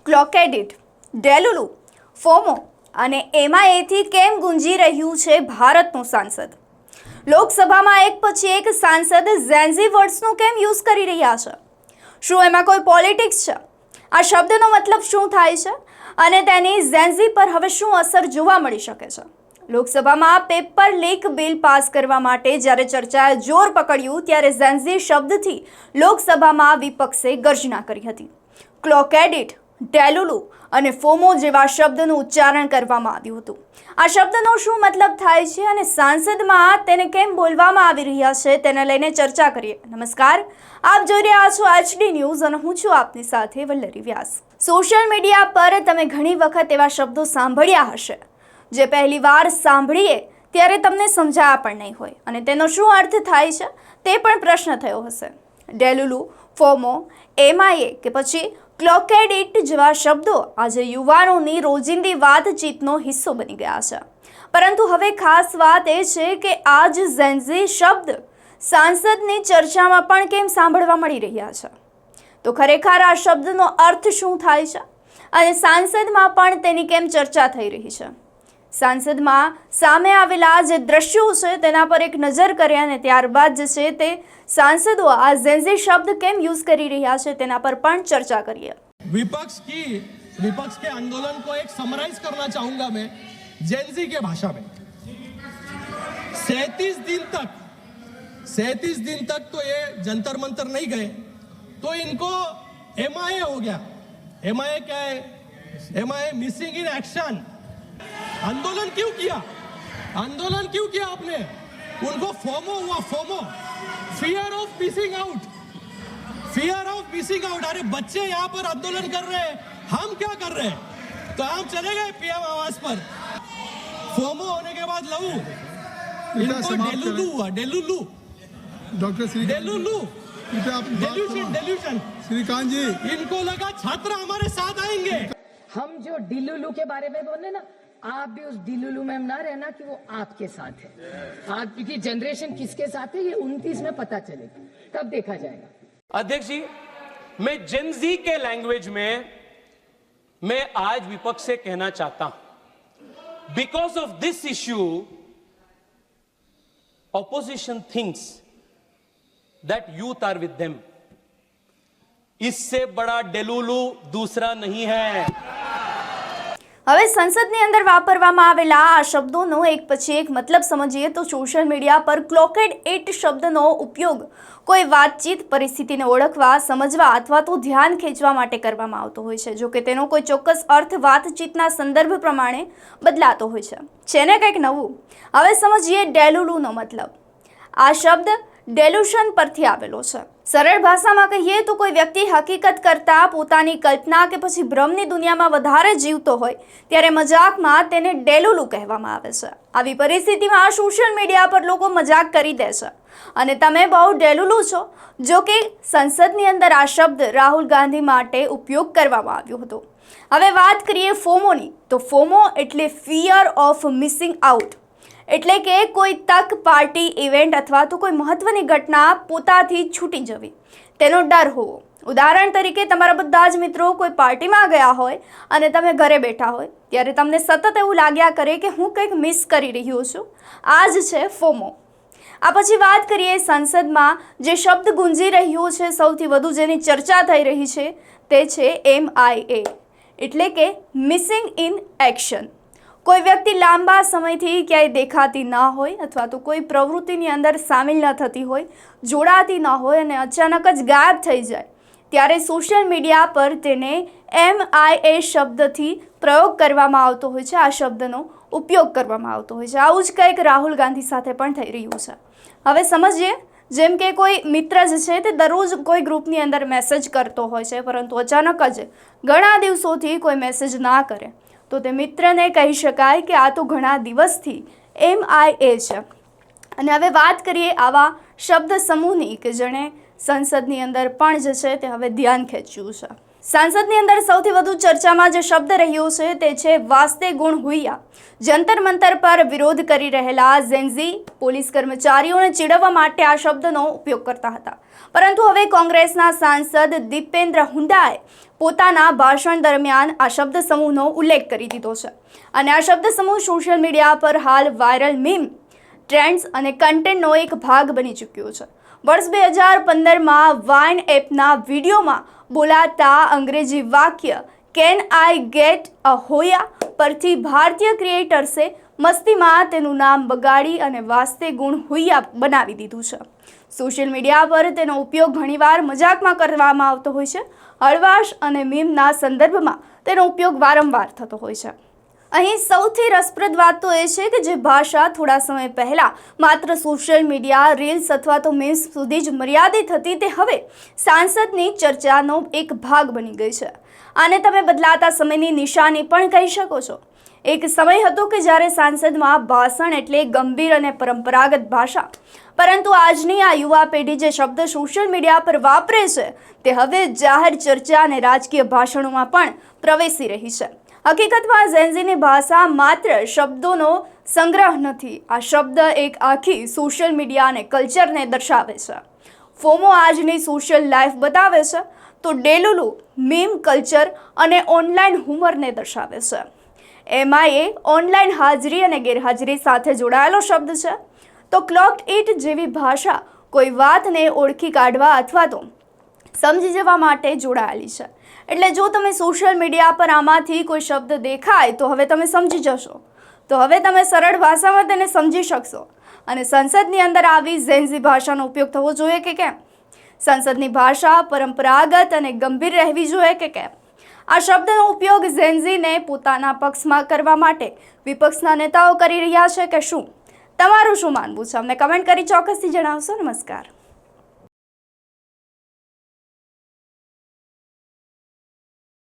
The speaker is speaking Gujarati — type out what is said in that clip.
ક્લોકેડિટ, ડેલુલુ, ફોમો અને એમઆઈએથી કેમ ગુંજી રહ્યું છે ભારતનું સાંસદ? લોકસભામાં એક પછી એક સાંસદ ઝેન્ઝી વર્ડ્સનો કેમ યુઝ કરી રહ્યા છે? શું એમાં કોઈ પોલિટિક્સ છે? આ શબ્દનો મતલબ શું થાય છે અને તેની ઝેન્ઝી પર હવે શું અસર જોવા મળી શકે છે? લોકસભામાં પેપર લીક બિલ પાસ કરવા માટે જ્યારે ચર્ચાએ જોર પકડ્યું ત્યારે ઝેન્ઝી શબ્દથી લોકસભામાં વિપક્ષે ગર્જના કરી હતી. ક્લોકેડિટ, ડેલુલુ અને ફોમો જેવા શબ્દનું ઉચ્ચારણ કરવામાં આવ્યું હતું. આ શબ્દનો શું મતલબ થાય છે અને સાંસદમાં તેને કેમ બોલવામાં આવી રહ્યા છે તેને લઈને ચર્ચા કરીએ. નમસ્કાર, આપ જોઈ રહ્યા છો HD ન્યૂઝ અને હું છું આપની સાથે વલ્લરી વ્યાસ. સોશિયલ મીડિયા પર તમે ઘણી વખત એવા શબ્દો સાંભળ્યા હશે જે પહેલી વાર સાંભળીએ ત્યારે તમને સમજાયા પણ નહીં હોય અને તેનો શું અર્થ થાય છે તે પણ પ્રશ્ન થયો હશે. ડેલુલુ, ફોમો, એમઆઈએ કે પછી ક્લોકેડિટ જેવા શબ્દો આજે યુવાનોની રોજિંદી વાતચીતનો હિસ્સો બની ગયા છે. પરંતુ હવે ખાસ વાત એ છે કે આ જ ઝેન્ઝી શબ્દ સાંસદની ચર્ચામાં પણ કેમ સાંભળવા મળી રહ્યા છે? તો ખરેખર આ શબ્દનો અર્થ શું થાય છે અને સાંસદમાં પણ તેની કેમ ચર્ચા થઈ રહી છે? સાંસદમાં સામે આવેલા જે દ્રશ્યો છે તેના પર એક નજર કરીએ અને ત્યારબાદ જે છે તે सांसदों आ ज़ेंज़ी शब्द केम यूज करी रहा है तेना पर पण चर्चा करिए. विपक्ष के आंदोलन को एक समराइज करना चाहूंगा मैं जेंजी के भाषा में. 37 दिन तक तो ये जंतर मंतर नहीं गए तो इनको एमआईए हो गया. एमआईए क्या है? MIA missing in action. आंदोलन क्यों किया आपने? उनको फोमो हुआ. FOMO, fear of missing out. अरे बच्चे यहाँ पर आंदोलन कर रहे हैं, हम क्या कर रहे हैं? तो हम चले गए पीएम आवास पर. फोमो होने के बाद लहू, इनको डेलुलू हुआ. डेलुलू, डॉक्टर डेलुलू, डेल्यूशन. श्रीकांत जी, इनको लगा छात्र हमारे साथ आएंगे. हम जो डिलुलू के बारे में बोले ना, आप भी उस डिलुलू में ना रहना कि वो आपके साथ है. आपकी जनरेशन किसके साथ है ये 29 में पता चलेगा, तब देखा जाएगा. अध्यक्ष जी, मैं जेनजी के लैंग्वेज में मैं आज विपक्ष से कहना चाहता हूं, because of this issue opposition thinks that youth are with them. इससे बड़ा डेलुलू दूसरा नहीं है. હવે સંસદની અંદર વાપરવામાં આવેલા આ શબ્દોનો એક પછી એક મતલબ સમજીએ તો સોશિયલ મીડિયા પર ક્લોકેડિટ શબ્દનો ઉપયોગ કોઈ વાતચીત પરિસ્થિતિને ઓળખવા, સમજવા અથવા તો ધ્યાન ખેંચવા માટે કરવામાં આવતો હોય છે. જો કે તેનો કોઈ ચોક્કસ અર્થ વાતચીતના સંદર્ભ પ્રમાણે બદલાતો હોય છે. છે ને કંઈક નવું? હવે સમજીએ ડેલુલુનો મતલબ. આ શબ્દ ડેલ્યુશન પરથી આવેલો છે. સરળ ભાષામાં કહીએ તો કોઈ વ્યક્તિ હકીકત કરતાં પોતાની કલ્પના કે પછી ભ્રમની દુનિયામાં વધારે જીવતો હોય ત્યારે મજાકમાં તેને ડેલુલુ કહેવામાં આવે છે. આવી પરિસ્થિતિમાં સોશિયલ મીડિયા પર લોકો મજાક કરી દે છે અને તમે બહુ ડેલુલુ છો. જો કે સંસદની અંદર આ શબ્દ રાહુલ ગાંધી માટે ઉપયોગ કરવામાં આવ્યો હતો. હવે વાત કરીએ ફોમોની, તો ફોમો એટલે ફિયર ઓફ મિસિંગ આઉટ. એટલે કે કોઈ તક, પાર્ટી, ઇવેન્ટ અથવા તો કોઈ મહત્વની ઘટના પોતાથી છૂટી જવી, તેનો ડર હોવો. ઉદાહરણ તરીકે તમારા બધા જ મિત્રો કોઈ પાર્ટીમાં ગયા હોય અને તમે ઘરે બેઠા હોય ત્યારે તમને સતત એવું લાગ્યા કરે કે હું કંઈક મિસ કરી રહ્યો છું. આ જ છે ફોમો. આ પછી વાત કરીએ સંસદમાં જે શબ્દ ગુંજી રહ્યો છે, સૌથી વધુ જેની ચર્ચા થઈ રહી છે તે છે MIA, એટલે કે મિસિંગ ઇન એક્શન. કોઈ વ્યક્તિ લાંબા સમયથી ક્યાંય દેખાતી ન હોય અથવા તો કોઈ પ્રવૃત્તિની અંદર સામેલ ન થતી હોય, જોડાતી ન હોય અને અચાનક જ ગાયબ થઈ જાય ત્યારે સોશિયલ મીડિયા પર તેને MIA શબ્દથી પ્રયોગ કરવામાં આવતો હોય છે. આ શબ્દનો ઉપયોગ કરવામાં આવતો હોય છે. આવું જ કંઈક રાહુલ ગાંધી સાથે પણ થઈ રહ્યું છે. હવે સમજીએ, જેમ કે કોઈ મિત્ર જ છે તે દરરોજ કોઈ ગ્રુપની અંદર મેસેજ કરતો હોય છે પરંતુ અચાનક જ ઘણા દિવસોથી કોઈ મેસેજ ના કરે તો તે મિત્રને કહી શકાય કે આ તો ઘણા દિવસથી MIA છે. અને હવે વાત કરીએ આવા શબ્દ સમૂહની કે જેણે સંસદની અંદર પણ જે છે તે હવે ધ્યાન ખેંચ્યું છે. સંસદની અંદર સૌથી વધુ ચર્ચામાં જે શબ્દ રહ્યો છે તે છે વાસ્તે ગુણ હુઈયા. જંતર મંતર પર વિરોધ કરી રહેલા ઝેન્ઝી પોલીસ કર્મચારીઓને ચીડવવા માટે આ શબ્દનો ઉપયોગ કરતા હતા. પરંતુ હવે કોંગ્રેસના સાંસદ દીપેન્દ્ર હુંડાએ પોતાના ભાષણ દરમિયાન આ શબ્દ સમૂહનો ઉલ્લેખ કરી દીધો છે અને આ શબ્દ સમૂહ સોશિયલ મીડિયા પર હાલ વાયરલ મીમ, ટ્રેન્ડ્સ અને કન્ટેન્ટનો એક ભાગ બની ચૂક્યો છે. વર્ષ 2015માં વાઇન એપના વિડીયોમાં બોલાતા અંગ્રેજી વાક્ય કેન આઈ ગેટ અ હોયા પરથી ભારતીય ક્રિએટર્સે મસ્તીમાં તેનું નામ બગાડી અને વાસ્તે ગુણ હુઈયા બનાવી દીધું છે. સોશિયલ મીડિયા પર તેનો ઉપયોગ ઘણીવાર મજાકમાં કરવામાં આવતો હોય છે. હળવાશ અને મીમના સંદર્ભમાં તેનો ઉપયોગ વારંવાર થતો હોય છે. અહીં સૌથી રસપ્રદ વાત તો એ છે કે જે ભાષા થોડા સમય પહેલા માત્ર સોશિયલ મીડિયા, રીલ્સ અથવા તો મીમ્સ સુધી જ મર્યાદિત હતી તે હવે સાંસદની ચર્ચાનો એક ભાગ બની ગઈ છે. આને તમે બદલાતા સમયની નિશાની પણ કહી શકો છો. એક સમય હતો કે જ્યારે સાંસદમાં ભાષણ એટલે ગંભીર અને પરંપરાગત ભાષા, પરંતુ આજની આ યુવા પેઢી જે શબ્દ સોશિયલ મીડિયા પર વાપરે છે તે હવે જાહેર ચર્ચા અને રાજકીય ભાષણોમાં પણ પ્રવેશી રહી છે. હકીકતમાં ઝેન્ઝીની ભાષા માત્ર શબ્દોનો સંગ્રહ નથી. આ શબ્દ એક આખી સોશિયલ મીડિયા અને કલ્ચરને દર્શાવે છે. ફોમો આજની સોશિયલ લાઈફ બતાવે છે તો ડેલુલુ મીમ કલ્ચર અને ઓનલાઈન હુમરને દર્શાવે છે. એમઆઈએ ઓનલાઈન હાજરી અને ગેરહાજરી સાથે જોડાયેલો શબ્દ છે તો ક્લોક્ડ ઇટ જેવી ભાષા કોઈ વાતને ઓળખી કાઢવા અથવા તો સમજી જવા માટે જોડાયેલી છે. એટલે જો તમે સોશિયલ મીડિયા પર આમાંથી કોઈ શબ્દ દેખાય તો હવે તમે સમજી જશો, તો હવે તમે સરળ ભાષામાં તેને સમજી શકશો. અને સંસદની અંદર આવી ઝેન્ઝી ભાષાનો ઉપયોગ થવો જોઈએ કે કેમ? સંસદની ભાષા પરંપરાગત અને ગંભીર રહેવી જોઈએ કે કેમ? આ શબ્દનો ઉપયોગ ઝેન્ઝીને પોતાના પક્ષમાં કરવા માટે વિપક્ષના નેતાઓ કરી રહ્યા છે કે શું? તમારું શું માનવું છે? અમને કમેન્ટ કરી ચોક્કસથી જણાવશો. નમસ્કાર.